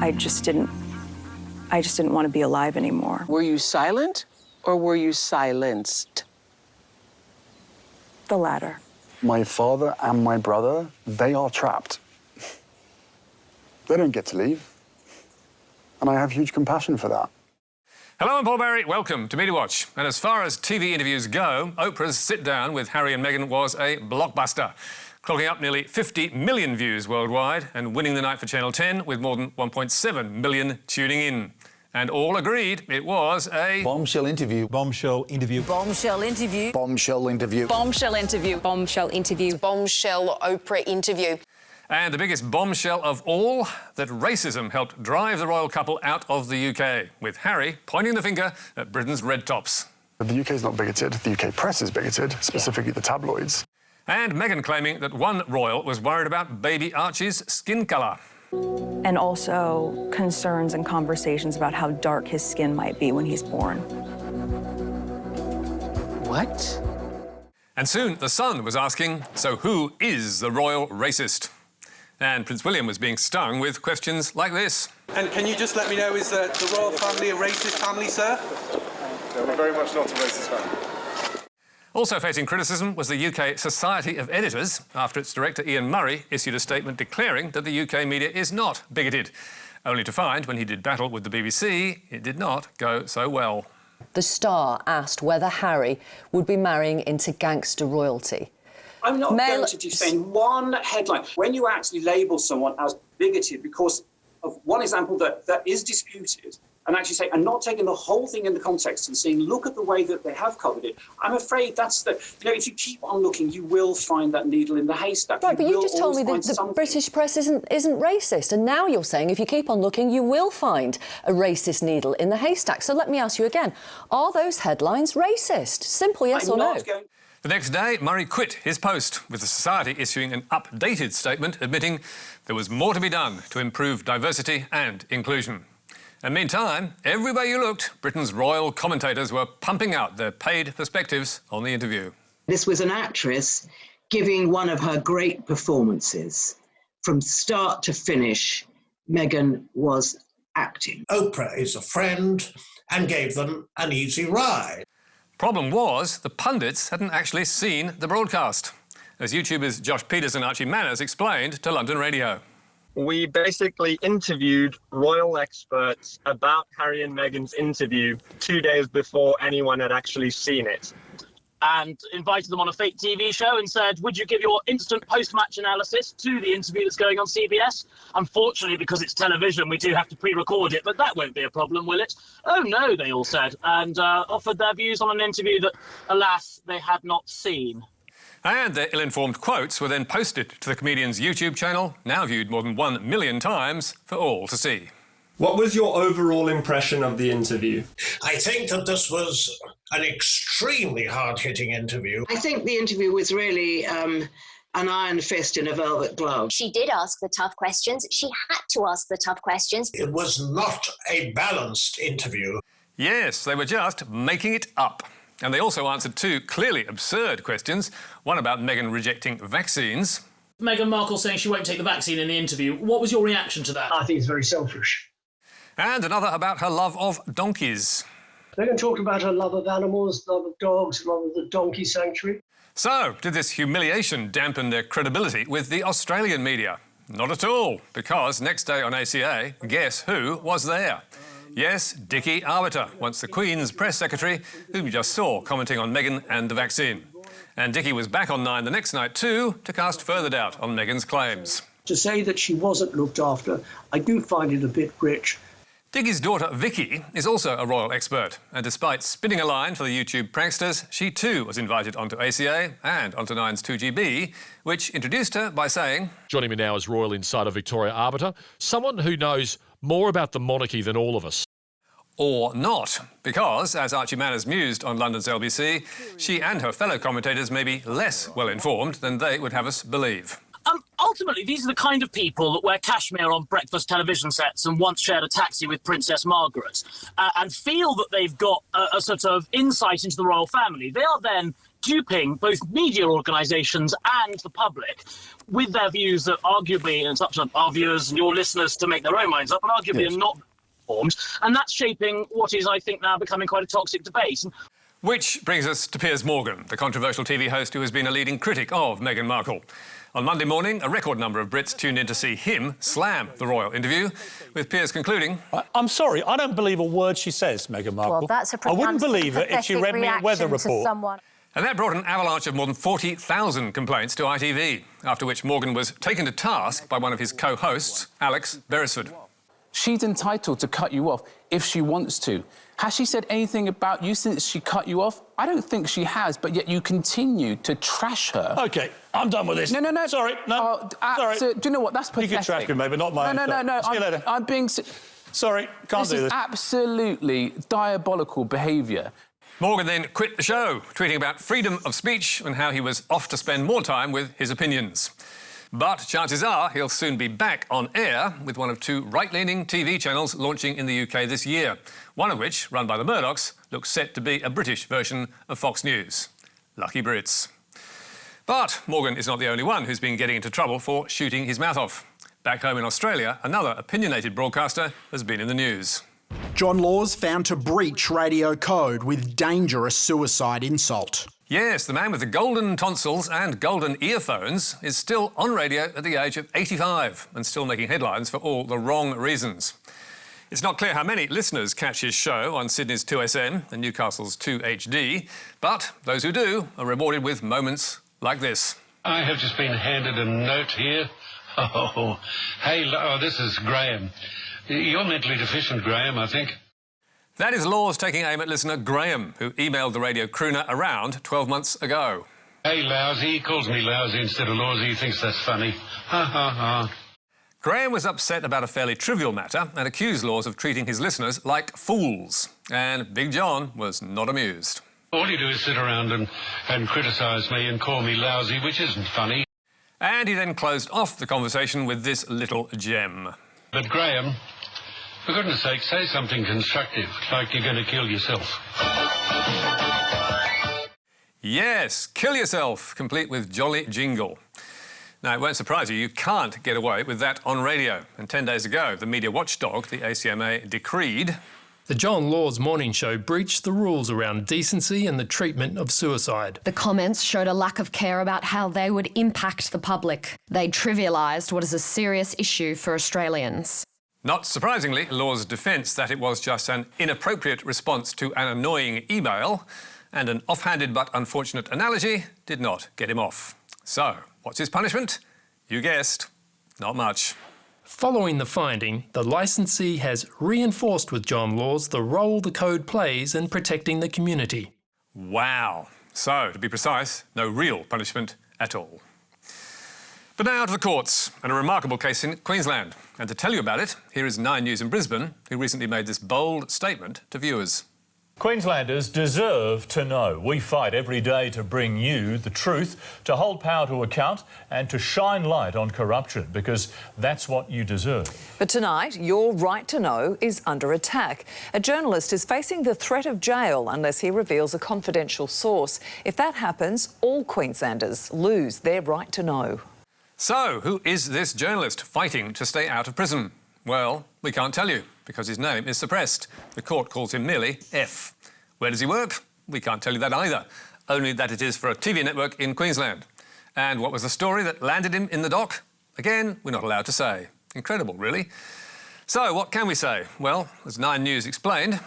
I just didn't want to be alive anymore. Were you silent or were you silenced? The latter. My father and my brother, they are trapped. They don't get to leave. And I have huge compassion for that. Hello, I'm Paul Barry. Welcome to Media Watch. And as far as TV interviews go, Oprah's sit-down with Harry and Meghan was a blockbuster, clocking up nearly 50 million views worldwide and winning the night for Channel 10 with more than 1.7 million tuning in. And all agreed it was a bombshell interview. Bombshell interview. Bombshell interview. Bombshell interview. Bombshell interview. Bombshell interview. Bombshell Oprah interview. And the biggest bombshell of all, that racism helped drive the royal couple out of the UK, with Harry pointing the finger at Britain's red tops. The UK is not bigoted. The UK press is bigoted, specifically the tabloids. And Meghan claiming that one royal was worried about baby Archie's skin colour. And also concerns and conversations about how dark his skin might be when he's born. What? And soon the Sun was asking, so who is the royal racist? And Prince William was being stung with questions like this. And can you just let me know, is the royal family a racist family, sir? No, we're very much not a racist family. Also facing criticism was the UK Society of Editors after its director Ian Murray issued a statement declaring that the UK media is not bigoted, only to find when he did battle with the BBC, it did not go so well. The Star asked whether Harry would be marrying into gangster royalty. I'm not going to defend one headline. When you actually label someone as bigoted because of one example that is disputed, and actually say, and not taking the whole thing in the context and saying, look at the way that they have covered it, I'm afraid that's the, if you keep on looking, you will find that needle in the haystack. Right, but you just told me that the British press isn't racist, and now you're saying if you keep on looking, you will find a racist needle in the haystack. So let me ask you again, are those headlines racist? Simple yes or no. The next day, Murray quit his post, with the Society issuing an updated statement admitting there was more to be done to improve diversity and inclusion. And meantime, everywhere you looked, Britain's royal commentators were pumping out their paid perspectives on the interview. This was an actress giving one of her great performances. From start to finish, Meghan was acting. Oprah is a friend and gave them an easy ride. Problem was, the pundits hadn't actually seen the broadcast, as YouTubers Josh Peters and Archie Manners explained to London Radio. We basically interviewed royal experts about Harry and Meghan's interview 2 days before anyone had actually seen it. And invited them on a fake TV show and said, would you give your instant post-match analysis to the interview that's going on CBS? Unfortunately, because it's television, we do have to pre-record it, but that won't be a problem, will it? Oh, no, they all said, and offered their views on an interview that, alas, they had not seen. And their ill-informed quotes were then posted to the comedian's YouTube channel, now viewed more than 1 million times, for all to see. What was your overall impression of the interview? I think that this was an extremely hard-hitting interview. I think the interview was really an iron fist in a velvet glove. She did ask the tough questions. She had to ask the tough questions. It was not a balanced interview. Yes, they were just making it up. And they also answered two clearly absurd questions, one about Meghan rejecting vaccines. Meghan Markle saying she won't take the vaccine in the interview. What was your reaction to that? I think it's very selfish. And another about her love of donkeys. Meghan talked about her love of animals, love of dogs, love of the donkey sanctuary. So, did this humiliation dampen their credibility with the Australian media? Not at all, because next day on ACA, guess who was there? Yes, Dickie Arbiter, once the Queen's press secretary, whom you just saw commenting on Meghan and the vaccine. And Dickie was back on 9 the next night too, to cast further doubt on Meghan's claims. To say that she wasn't looked after, I do find it a bit rich. Dickie's daughter Vicky is also a royal expert, and despite spinning a line for the YouTube pranksters, she too was invited onto ACA and onto 9's 2GB, which introduced her by saying... Joining me now is Royal Insider Victoria Arbiter, someone who knows more about the monarchy than all of us. Or not, because, as Archie Manners mused on London's LBC, she and her fellow commentators may be less well-informed than they would have us believe. Ultimately, these are the kind of people that wear cashmere on breakfast television sets and once shared a taxi with Princess Margaret and feel that they've got a sort of insight into the royal family. They are then duping both media organisations and the public with their views that arguably, and it's up to our viewers and your listeners to make their own minds up, but arguably are not formed. And that's shaping what is, I think, now becoming quite a toxic debate. Which brings us to Piers Morgan, the controversial TV host who has been a leading critic of Meghan Markle. On Monday morning, a record number of Brits tuned in to see him slam the royal interview, with Piers concluding... I'm sorry, I don't believe a word she says, Meghan Markle. Well, that's a I wouldn't believe it if she read me a weather report. And that brought an avalanche of more than 40,000 complaints to ITV, after which Morgan was taken to task by one of his co-hosts, Alex Beresford. She's entitled to cut you off if she wants to. Has she said anything about you since she cut you off? I don't think she has, but yet you continue to trash her. OK, I'm done with this. No. Sorry, no. Sorry. Do you know what? That's pathetic. You can trash me, maybe, not my... No. See you later. I'm being... Sorry, can't do this. This is absolutely diabolical behaviour. Morgan then quit the show, tweeting about freedom of speech and how he was off to spend more time with his opinions. But chances are he'll soon be back on air with one of two right-leaning TV channels launching in the UK this year, one of which, run by the Murdochs, looks set to be a British version of Fox News. Lucky Brits. But Morgan is not the only one who's been getting into trouble for shooting his mouth off. Back home in Australia, another opinionated broadcaster has been in the news. John Laws found to breach radio code with dangerous suicide insult. Yes, the man with the golden tonsils and golden earphones is still on radio at the age of 85 and still making headlines for all the wrong reasons. It's not clear how many listeners catch his show on Sydney's 2SM and Newcastle's 2HD, but those who do are rewarded with moments like this. I have just been handed a note here. Oh, hey, this is Graham. You're mentally deficient, Graham, I think. That is Laws taking aim at listener Graham, who emailed the radio crooner around 12 months ago. Hey, Lousy. He calls me Lousy instead of Lawsy. He thinks that's funny. Ha, ha, ha. Graham was upset about a fairly trivial matter and accused Laws of treating his listeners like fools. And Big John was not amused. All you do is sit around and criticise me and call me Lousy, which isn't funny. And he then closed off the conversation with this little gem. But, Graham, for goodness sake, say something constructive, like you're going to kill yourself. Yes, kill yourself, complete with jolly jingle. Now, it won't surprise you can't get away with that on radio. And 10 days ago, the media watchdog, the ACMA, decreed... The John Laws morning show breached the rules around decency and the treatment of suicide. The comments showed a lack of care about how they would impact the public. They trivialised what is a serious issue for Australians. Not surprisingly, Laws' defence that it was just an inappropriate response to an annoying email and an offhanded but unfortunate analogy did not get him off. So, what's his punishment? You guessed, not much. Following the finding, the licensee has reinforced with John Laws the role the code plays in protecting the community. Wow. So, to be precise, no real punishment at all. But now to the courts, and a remarkable case in Queensland. And to tell you about it, here is 9 News in Brisbane, who recently made this bold statement to viewers. Queenslanders deserve to know. We fight every day to bring you the truth, to hold power to account and to shine light on corruption, because that's what you deserve. But tonight, your right to know is under attack. A journalist is facing the threat of jail unless he reveals a confidential source. If that happens, all Queenslanders lose their right to know. So, who is this journalist fighting to stay out of prison? Well, we can't tell you, because his name is suppressed. The court calls him merely F. Where does he work? We can't tell you that either, only that it is for a TV network in Queensland. And what was the story that landed him in the dock? Again, we're not allowed to say. Incredible, really. So, what can we say? Well, as 9 News explained...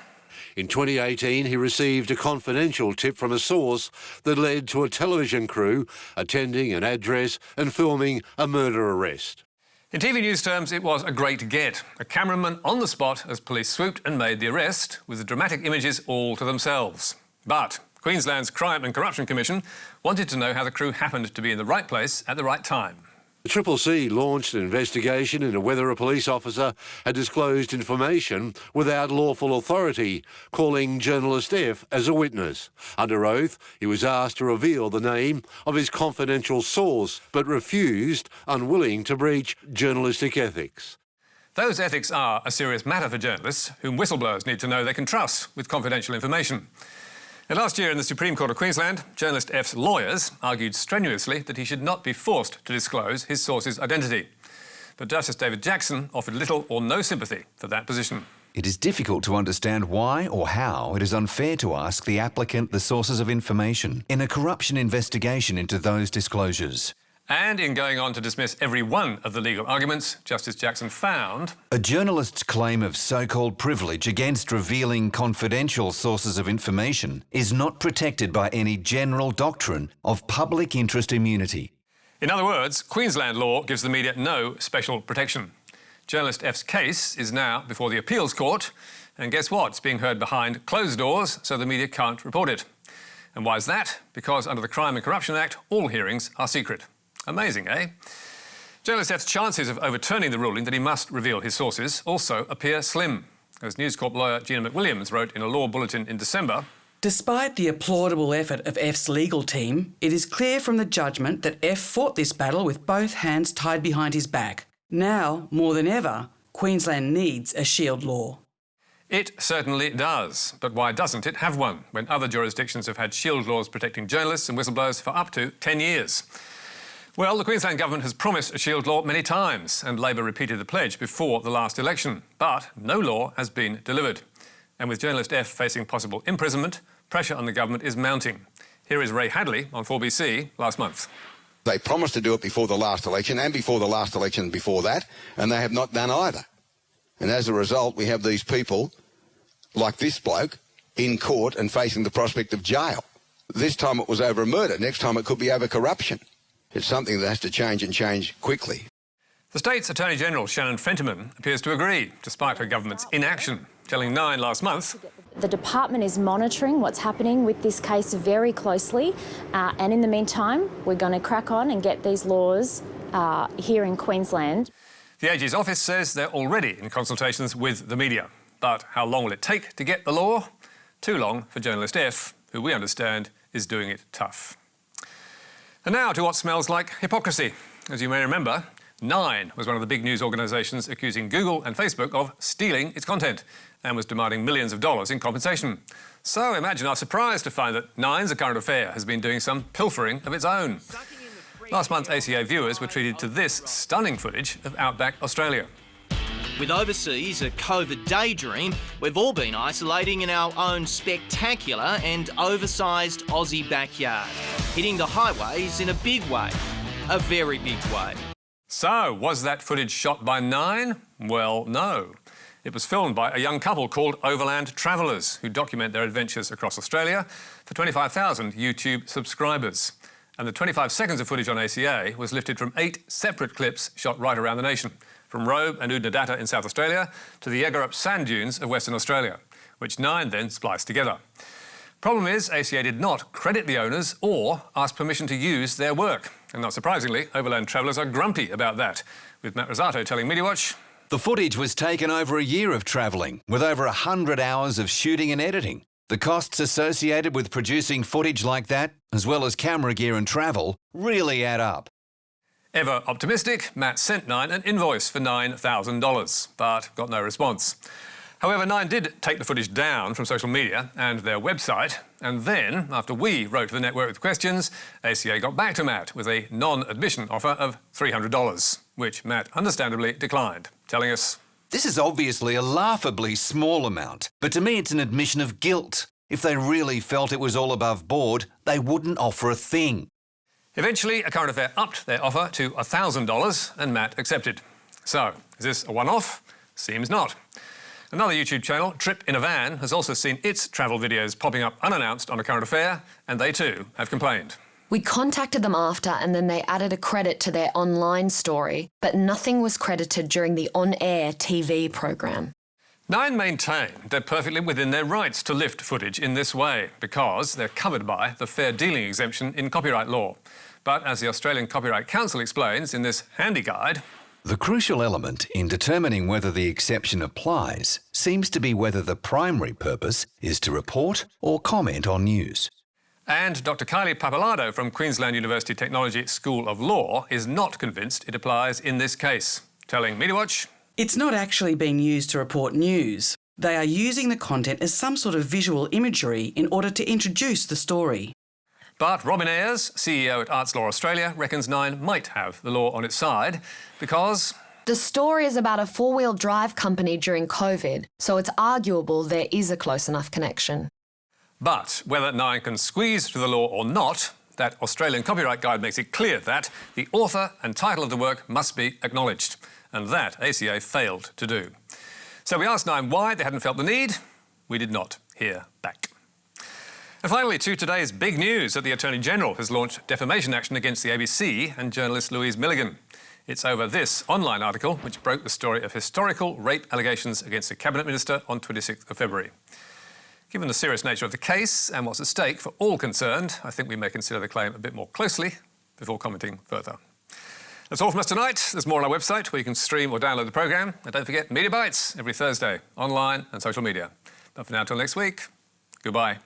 In 2018, he received a confidential tip from a source that led to a television crew attending an address and filming a murder arrest. In TV news terms, it was a great get. A cameraman on the spot as police swooped and made the arrest, with the dramatic images all to themselves. But Queensland's Crime and Corruption Commission wanted to know how the crew happened to be in the right place at the right time. The CCC launched an investigation into whether a police officer had disclosed information without lawful authority, calling journalist F as a witness. Under oath, he was asked to reveal the name of his confidential source, but refused, unwilling to breach journalistic ethics. Those ethics are a serious matter for journalists, whom whistleblowers need to know they can trust with confidential information. And last year in the Supreme Court of Queensland, journalist F's lawyers argued strenuously that he should not be forced to disclose his source's identity. But Justice David Jackson offered little or no sympathy for that position. It is difficult to understand why or how it is unfair to ask the applicant the sources of information in a corruption investigation into those disclosures. And in going on to dismiss every one of the legal arguments, Justice Jackson found a journalist's claim of so-called privilege against revealing confidential sources of information is not protected by any general doctrine of public interest immunity. In other words, Queensland law gives the media no special protection. Journalist F's case is now before the appeals court, and guess what? It's being heard behind closed doors, so the media can't report it. And why is that? Because under the Crime and Corruption Act, all hearings are secret. Amazing, eh? Journalist F's chances of overturning the ruling that he must reveal his sources also appear slim. As News Corp lawyer Gina McWilliams wrote in a law bulletin in December, despite the applaudable effort of F's legal team, it is clear from the judgment that F fought this battle with both hands tied behind his back. Now, more than ever, Queensland needs a shield law. It certainly does. But why doesn't it have one when other jurisdictions have had shield laws protecting journalists and whistleblowers for up to 10 years? Well, the Queensland government has promised a shield law many times, and Labor repeated the pledge before the last election. But no law has been delivered. And with journalist F facing possible imprisonment, pressure on the government is mounting. Here is Ray Hadley on 4BC last month. They promised to do it before the last election and before the last election before that, and they have not done either. And as a result, we have these people, like this bloke, in court and facing the prospect of jail. This time it was over a murder. Next time it could be over corruption. It's something that has to change and change quickly. The state's Attorney-General, Shannon Fentiman, appears to agree, despite her government's inaction, telling Nine last month. The department is monitoring what's happening with this case very closely, and in the meantime, we're going to crack on and get these laws here in Queensland. The AG's office says they're already in consultations with the media. But how long will it take to get the law? Too long for journalist F, who we understand is doing it tough. And now to what smells like hypocrisy. As you may remember, Nine was one of the big news organisations accusing Google and Facebook of stealing its content and was demanding millions of dollars in compensation. So imagine our surprise to find that Nine's A Current Affair has been doing some pilfering of its own. Last month, ACA viewers were treated to this stunning footage of outback Australia. With overseas a COVID daydream, we've all been isolating in our own spectacular and oversized Aussie backyard, hitting the highways in a big way, a very big way. So, was that footage shot by Nine? Well, no. It was filmed by a young couple called Overland Travellers, who document their adventures across Australia for 25,000 YouTube subscribers. And the 25 seconds of footage on ACA was lifted from 8 separate clips shot right around the nation, from Robe and Oodnadatta in South Australia to the Yegarup sand dunes of Western Australia, which Nine then spliced together. Problem is, ACA did not credit the owners or ask permission to use their work. And not surprisingly, Overland Travellers are grumpy about that, with Matt Rosato telling MediaWatch. The footage was taken over a year of travelling, with over 100 hours of shooting and editing. The costs associated with producing footage like that, as well as camera gear and travel, really add up. Ever optimistic, Matt sent Nine an invoice for $9,000, but got no response. However, Nine did take the footage down from social media and their website, and then, after we wrote to the network with questions, ACA got back to Matt with a non-admission offer of $300, which Matt understandably declined, telling us, "This is obviously a laughably small amount, but to me it's an admission of guilt. If they really felt it was all above board, they wouldn't offer a thing." Eventually, A Current Affair upped their offer to $1,000 and Matt accepted. So, is this a one-off? Seems not. Another YouTube channel, Trip in a Van, has also seen its travel videos popping up unannounced on A Current Affair, and they too have complained. We contacted them after and then they added a credit to their online story, but nothing was credited during the on-air TV program. Nine maintain they're perfectly within their rights to lift footage in this way because they're covered by the fair dealing exemption in copyright law. But as the Australian Copyright Council explains in this handy guide, the crucial element in determining whether the exception applies seems to be whether the primary purpose is to report or comment on news. And Dr. Kylie Pappalardo from Queensland University Technology School of Law is not convinced it applies in this case, telling MediaWatch, "It's not actually being used to report news. They are using the content as some sort of visual imagery in order to introduce the story. But Robin Ayres, CEO at Arts Law Australia, reckons Nine might have the law on its side because... The story is about a four-wheel drive company during COVID, so it's arguable there is a close enough connection. But whether Nine can squeeze through the law or not, that Australian Copyright Guide makes it clear that the author and title of the work must be acknowledged, and that ACA failed to do. So we asked Nine why they hadn't felt the need. We did not hear back. And finally, to today's big news that the Attorney-General has launched defamation action against the ABC and journalist Louise Milligan. It's over this online article which broke the story of historical rape allegations against a Cabinet Minister on 26th of February. Given the serious nature of the case and what's at stake for all concerned, I think we may consider the claim a bit more closely before commenting further. That's all from us tonight. There's more on our website where you can stream or download the programme. And don't forget Media Bites every Thursday, online and social media. But for now, until next week, goodbye.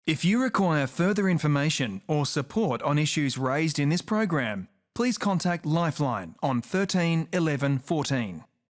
If you require further information or support on issues raised in this program, please contact Lifeline on 13 11 14.